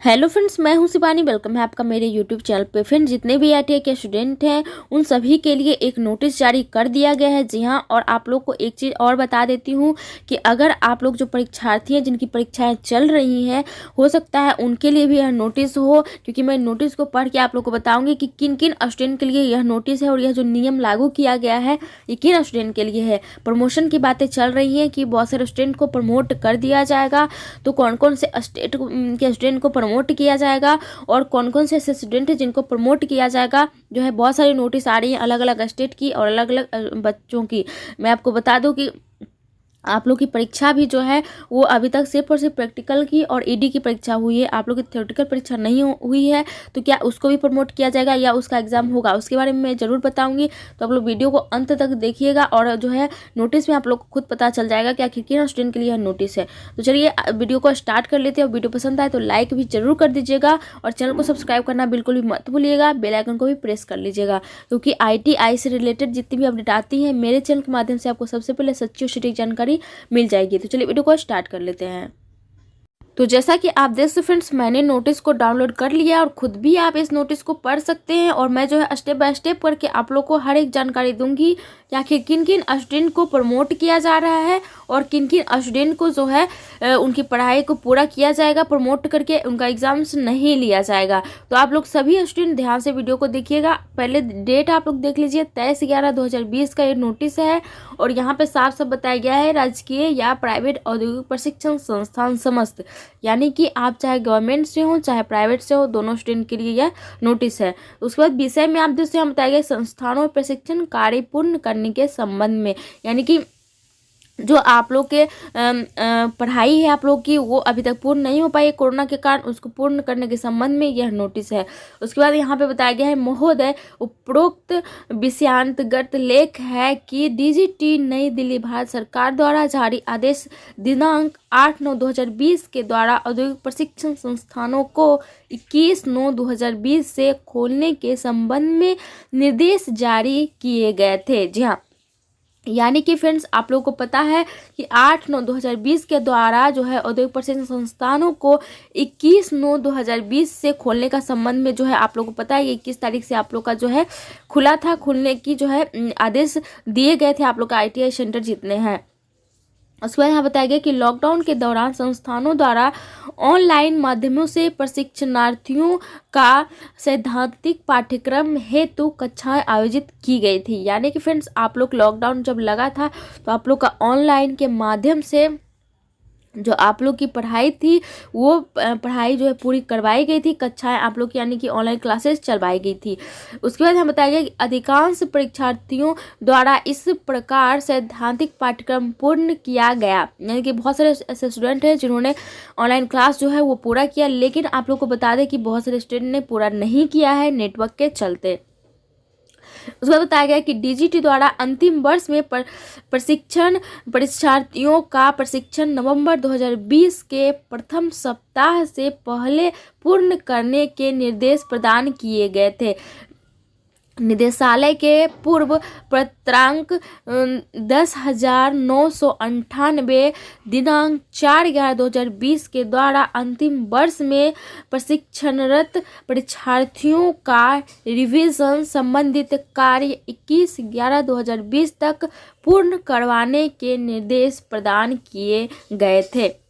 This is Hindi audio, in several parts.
हेलो फ्रेंड्स, मैं हूं शिवानी। वेलकम है आपका मेरे यूट्यूब चैनल पे। फ्रेंड्स, जितने भी IIT के स्टूडेंट हैं उन सभी के लिए एक नोटिस जारी कर दिया गया है। जी हां, और आप लोग को एक चीज़ और बता देती हूं कि अगर आप लोग जो परीक्षार्थी हैं जिनकी परीक्षाएं चल रही हैं, हो सकता है उनके लिए भी यह नोटिस हो, क्योंकि मैं नोटिस को पढ़ के आप लोग को बताऊँगी कि किन किन स्टूडेंट के लिए यह नोटिस है और यह जो नियम लागू किया गया है ये किन स्टूडेंट के लिए है। प्रमोशन की बातें चल रही हैं कि बहुत सारे स्टूडेंट को प्रमोट कर दिया जाएगा, तो कौन कौन से स्टेट के स्टूडेंट को प्रमोट किया जाएगा और कौन कौन से ऐसे स्टूडेंट हैं जिनको प्रमोट किया जाएगा, जो है बहुत सारी नोटिस आ रही है अलग अलग स्टेट की और अलग अलग बच्चों की। मैं आपको बता दूं कि आप लोग की परीक्षा भी जो है वो अभी तक सिर्फ और सिर्फ प्रैक्टिकल की और ED की परीक्षा हुई है। आप लोग की थ्योरेटिकल परीक्षा नहीं हुई है, तो क्या उसको भी प्रमोट किया जाएगा या उसका एग्जाम होगा, उसके बारे में मैं ज़रूर बताऊंगी। तो आप लोग वीडियो को अंत तक देखिएगा और जो है नोटिस में आप लोग को खुद पता चल जाएगा कि आखिर किन स्टूडेंट के लिए यह नोटिस है। तो चलिए वीडियो को स्टार्ट कर लेते हैं। और वीडियो पसंद आए तो लाइक भी जरूर कर दीजिएगा और चैनल को सब्सक्राइब करना बिल्कुल भी मत भूलिएगा। बेल आइकन को भी प्रेस कर लीजिएगा, क्योंकि IIT से रिलेटेड जितनी भी अपडेट आती हैं मेरे चैनल के माध्यम से आपको सबसे पहले सच्ची और सटीक जानकारी मिल जाएगी। तो चलिए वीडियो को स्टार्ट कर लेते हैं। तो जैसा कि आप देख सकते फ्रेंड्स, मैंने नोटिस को डाउनलोड कर लिया और खुद भी आप इस नोटिस को पढ़ सकते हैं। और मैं जो है स्टेप बाय स्टेप करके आप लोग को हर एक जानकारी दूंगी कि आखिर किन किन स्टूडेंट को प्रमोट किया जा रहा है और किन किन स्टूडेंट को जो है उनकी पढ़ाई को पूरा किया जाएगा, प्रमोट करके उनका एग्जाम्स नहीं लिया जाएगा। तो आप लोग सभी स्टूडेंट ध्यान से वीडियो को देखिएगा। पहले डेट आप लोग देख लीजिए, 23/11/2020 का ये नोटिस है और यहाँ पे साफ साफ बताया गया है राजकीय या प्राइवेट औद्योगिक प्रशिक्षण संस्थान समस्त, यानी कि आप चाहे गवर्नमेंट से हो चाहे प्राइवेट से हो, दोनों स्टूडेंट के लिए यह नोटिस है। उसके बाद विषय में आप जैसे हम बताया गया संस्थानों में प्रशिक्षण कार्य पूर्ण करने के संबंध में, यानी कि जो आप लोग के पढ़ाई है आप लोग की वो अभी तक पूर्ण नहीं हो पाई कोरोना के कारण, उसको पूर्ण करने के संबंध में यह नोटिस है। उसके बाद यहाँ पे बताया गया है, महोदय उपरोक्त विषयांतर्गत लेख है कि DGT नई दिल्ली भारत सरकार द्वारा जारी आदेश दिनांक 8/9/2020 के द्वारा औद्योगिक प्रशिक्षण संस्थानों को 21/9/2020 से खोलने के संबंध में निर्देश जारी किए गए थे। जी हाँ, यानी कि फ्रेंड्स आप लोगों को पता है कि 8/9/2020 के द्वारा जो है औद्योगिक प्रशिक्षण संस्थानों को 21/9/2020 से खोलने का संबंध में जो है आप लोगों को पता है 21 तारीख से आप लोग का जो है खुला था, खुलने की जो है आदेश दिए गए थे आप लोग का ITI सेंटर जितने हैं। उसके बाद यहाँ बताया गया कि लॉकडाउन के दौरान संस्थानों द्वारा ऑनलाइन माध्यमों से प्रशिक्षणार्थियों का सैद्धांतिक पाठ्यक्रम हेतु कक्षाएं आयोजित की गई थी। यानी कि फ्रेंड्स आप लोग लॉकडाउन जब लगा था तो आप लोग का ऑनलाइन के माध्यम से जो आप लोग की पढ़ाई थी वो पढ़ाई जो है पूरी करवाई गई थी, कक्षाएं आप लोग की यानी कि ऑनलाइन क्लासेस चलवाई गई थी। उसके बाद हम बताया गया कि अधिकांश परीक्षार्थियों द्वारा इस प्रकार सैद्धांतिक पाठ्यक्रम पूर्ण किया गया, यानी कि बहुत सारे ऐसे स्टूडेंट हैं जिन्होंने ऑनलाइन क्लास जो है वो पूरा किया, लेकिन आप लोग को बता दें कि बहुत सारे स्टूडेंट ने पूरा नहीं किया है नेटवर्क के चलते। उसके बाद बताया गया कि DGT द्वारा अंतिम वर्ष में प्रशिक्षण परीक्षार्थियों का प्रशिक्षण नवंबर 2020 के प्रथम सप्ताह से पहले पूर्ण करने के निर्देश प्रदान किए गए थे। निदेशालय के पूर्व पत्रांक 10,998 दिनांक 4/11/2020 के द्वारा अंतिम वर्ष में प्रशिक्षणरत परीक्षार्थियों का रिवीजन संबंधित कार्य 21/11/2020 तक पूर्ण करवाने के निर्देश प्रदान किए गए थे।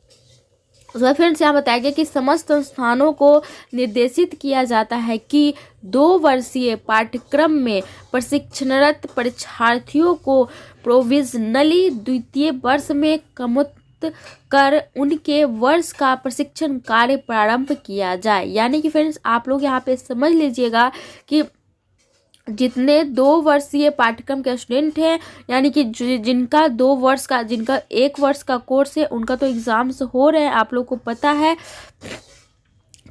उसके बाद फ्रेंड्स यहाँ बताया गया कि समस्त संस्थानों को निर्देशित किया जाता है कि 2 वर्षीय पाठ्यक्रम में प्रशिक्षणरत परीक्षार्थियों को प्रोविजनली द्वितीय वर्ष में क्रमोत्तर कर उनके वर्ष का प्रशिक्षण कार्य प्रारंभ किया जाए। यानी कि फ्रेंड्स आप लोग यहाँ पे समझ लीजिएगा कि जितने 2 वर्षीय पाठ्यक्रम के स्टूडेंट हैं, यानी कि जिनका 2 वर्ष का, जिनका 1 वर्ष का कोर्स है उनका तो एग्ज़ाम्स हो रहे हैं। आप लोग को पता है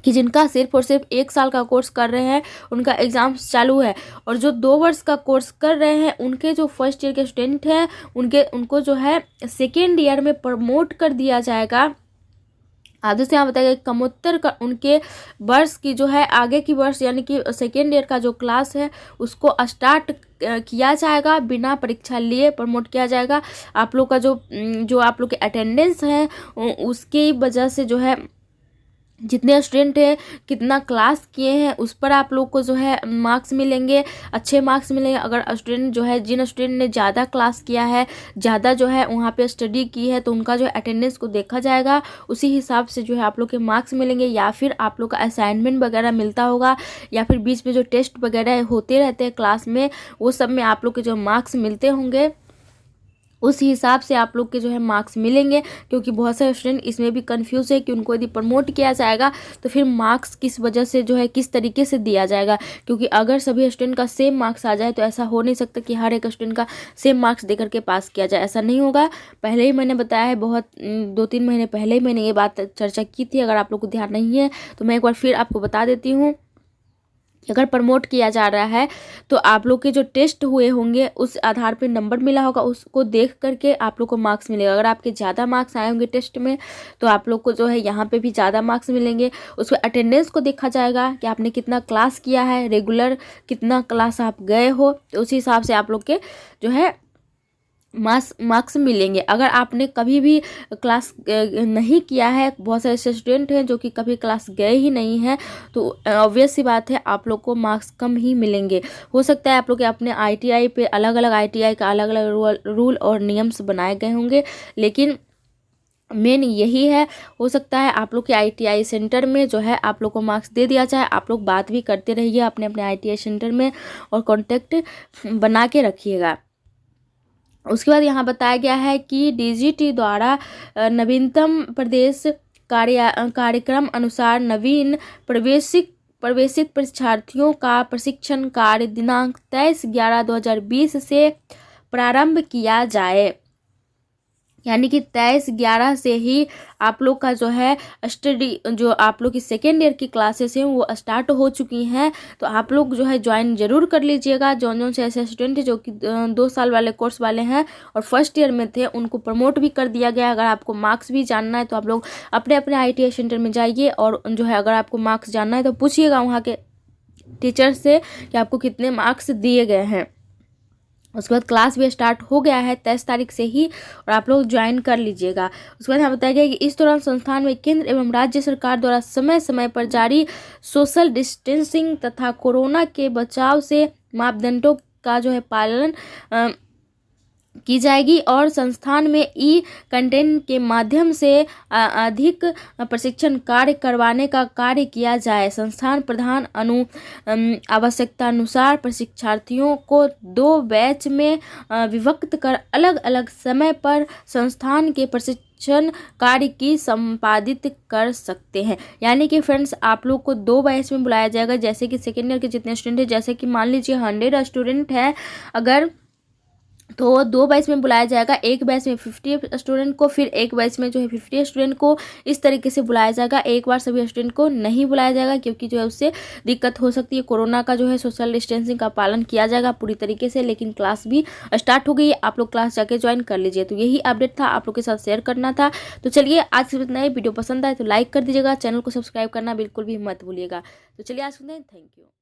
कि जिनका सिर्फ और सिर्फ 1 साल का कोर्स कर रहे हैं उनका एग्ज़ाम्स चालू है, और जो 2 वर्ष का कोर्स कर रहे हैं उनके जो फर्स्ट ईयर के स्टूडेंट हैं उनको जो है सेकेंड ईयर में प्रमोट कर दिया जाएगा। आगे से यहाँ बताया गया कमोत्तर का उनके वर्ष की जो है आगे की वर्ष यानी कि सेकेंड ईयर का जो क्लास है उसको स्टार्ट किया जाएगा, बिना परीक्षा लिए प्रमोट किया जाएगा। आप लोग का जो आप लोग के अटेंडेंस है उसकी वजह से जो है जितने स्टूडेंट हैं कितना क्लास किए हैं उस पर आप लोग को जो है मार्क्स मिलेंगे, अच्छे मार्क्स मिलेंगे। अगर स्टूडेंट जो है, जिन स्टूडेंट ने ज़्यादा क्लास किया है, ज़्यादा जो है वहाँ पे स्टडी की है, तो उनका जो अटेंडेंस को देखा जाएगा, उसी हिसाब से जो है आप लोग के मार्क्स मिलेंगे। या फिर आप लोग का असाइनमेंट वगैरह मिलता होगा, या फिर बीच में जो टेस्ट वगैरह होते रहते हैं क्लास में, वो सब में आप लोग के जो मार्क्स मिलते होंगे उस हिसाब से आप लोग के जो है मार्क्स मिलेंगे। क्योंकि बहुत सारे स्टूडेंट इसमें भी कंफ्यूज है कि उनको यदि प्रमोट किया जाएगा तो फिर मार्क्स किस वजह से जो है किस तरीके से दिया जाएगा। क्योंकि अगर सभी स्टूडेंट का सेम मार्क्स आ जाए तो ऐसा हो नहीं सकता कि हर एक स्टूडेंट का सेम मार्क्स देकर के पास किया जाए, ऐसा नहीं होगा। पहले ही मैंने बताया है, बहुत 2-3 महीने पहले ही मैंने ये बात चर्चा की थी। अगर आप लोग को ध्यान नहीं है तो मैं एक बार फिर आपको बता देती हूँ। अगर प्रमोट किया जा रहा है तो आप लोग के जो टेस्ट हुए होंगे उस आधार पे नंबर मिला होगा, उसको देख करके आप लोग को मार्क्स मिलेगा। अगर आपके ज़्यादा मार्क्स आए होंगे टेस्ट में तो आप लोग को जो है यहाँ पे भी ज़्यादा मार्क्स मिलेंगे। उसमें अटेंडेंस को देखा जाएगा कि आपने कितना क्लास किया है, रेगुलर कितना क्लास आप गए हो, तो उसी हिसाब से आप लोग के जो है मार्क्स मिलेंगे। अगर आपने कभी भी क्लास नहीं किया है, बहुत सारे ऐसे स्टूडेंट हैं जो कि कभी क्लास गए ही नहीं हैं, तो ऑब्वियस सी बात है आप लोग को मार्क्स कम ही मिलेंगे। हो सकता है आप लोग के अपने आईटीआई पे अलग अलग आईटीआई का अलग अलग रूल और नियम्स बनाए गए होंगे, लेकिन मेन यही है। हो सकता है आप लोग के आईटीआई सेंटर में जो है आप लोग को मार्क्स दे दिया जाए। आप लोग बात भी करते रहिए अपने अपने आईटीआई सेंटर में और कॉन्टेक्ट बना के रखिएगा। उसके बाद यहाँ बताया गया है कि डीजीटी द्वारा नवीनतम प्रदेश कार्यक्रम अनुसार नवीन प्रवेशित परीक्षार्थियों का प्रशिक्षण कार्य दिनांक 23/11/2020 से प्रारंभ किया जाए। यानी कि 23/11 से ही आप लोग का जो है स्टडी, जो आप लोग की सेकेंड ईयर की क्लासेस हैं वो स्टार्ट हो चुकी हैं। तो आप लोग जो है ज्वाइन जरूर कर लीजिएगा। जौन से ऐसे स्टूडेंट जो कि 2 साल वाले कोर्स वाले हैं और फर्स्ट ईयर में थे, उनको प्रमोट भी कर दिया गया। अगर आपको मार्क्स भी जानना है तो आप लोग अपने अपने ITI सेंटर में जाइए और जो है अगर आपको मार्क्स जानना है तो पूछिएगा वहाँ के टीचर से कि आपको कितने मार्क्स दिए गए हैं। उसके बाद क्लास भी स्टार्ट हो गया है 23 तारीख से ही, और आप लोग ज्वाइन कर लीजिएगा। उसके बाद यहाँ बताया गया कि इस दौरान संस्थान में केंद्र एवं राज्य सरकार द्वारा समय समय पर जारी सोशल डिस्टेंसिंग तथा कोरोना के बचाव से मापदंडों का जो है पालन की जाएगी और संस्थान में ई कंटेंट के माध्यम से अधिक प्रशिक्षण कार्य करवाने का कार्य किया जाए। संस्थान प्रधान आवश्यकता अनुसार प्रशिक्षार्थियों को 2 बैच में विभक्त कर अलग अलग समय पर संस्थान के प्रशिक्षण कार्य की संपादित कर सकते हैं। यानी कि फ्रेंड्स आप लोग को 2 बैच में बुलाया जाएगा। जैसे कि सेकेंड ईयर के जितने स्टूडेंट हैं, जैसे कि मान लीजिए 100 स्टूडेंट हैं अगर, तो 2 बैच में बुलाया जाएगा। एक बैच में 50 स्टूडेंट को, फिर एक बैच में जो है 50 स्टूडेंट को, इस तरीके से बुलाया जाएगा। एक बार सभी स्टूडेंट को नहीं बुलाया जाएगा क्योंकि जो है उससे दिक्कत हो सकती है। कोरोना का जो है सोशल डिस्टेंसिंग का पालन किया जाएगा पूरी तरीके से। लेकिन क्लास भी स्टार्ट हो गई है, आप लोग क्लास जाके ज्वाइन कर लीजिए। तो यही अपडेट था, आप लोग के साथ शेयर करना था। तो चलिए आज से इतना ही। वीडियो पसंद आए तो लाइक कर दीजिएगा, चैनल को सब्सक्राइब करना बिल्कुल भी मत भूलिएगा। तो चलिए आज सुनते हैं, थैंक यू।